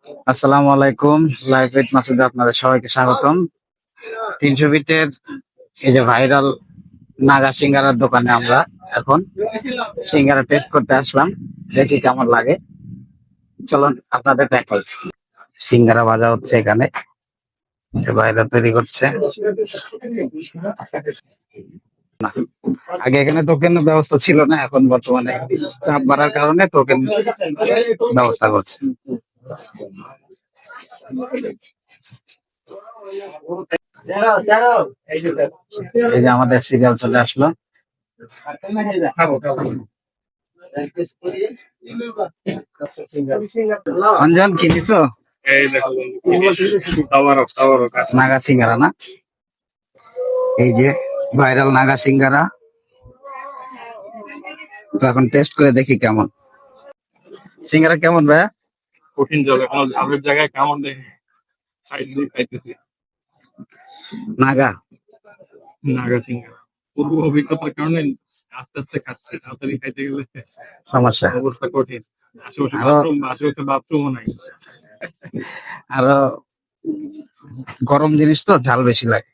আসসালামু আলাইকুম। Live with মাসুদে আপনাদের সবাইকে স্বাগতম। 300 বিটের এই যে ভাইরাল নাগা সিঙ্গারার দোকানে আমরা এখন সিঙ্গারা টেস্ট করতে আসলাম, দেখি কেমন লাগে। চলুন আপনাদের দেখাই। সিঙ্গারা ভাজা হচ্ছে এখানে, ভাইরা তৈরি করছে। আগে এখানে টোকেন ব্যবস্থা ছিল না, এখন বর্তমানে চাপ বাড়ার কারণে টোকেন ব্যবস্থা করছে। এই যে আমাদের সিরিয়াল চলে আসলো। অঞ্জন কি দিছো? নাগা সিঙ্গারা না, এই যে ভাইরাল নাগা সিঙ্গারা। তো এখন টেস্ট করে দেখি কেমন সিঙ্গারা। কেমন ভাইয়া? কঠিন জল এখন আগের জায়গায় কেমন দেখে সাইড দিয়ে খাইতেছি। নাগা নাগা সিঙ্গারা পূর্ব অভিজ্ঞতার কারণে আস্তে আস্তে খাচ্ছি, তাড়াতাড়ি খাইতে গেলে সমস্যা। অবস্থা কঠিন। আশেপাশে আরো আশেপাশে বাথরুমও নাই। আরো গরম জিনিস তো ঝাল বেশি লাগে।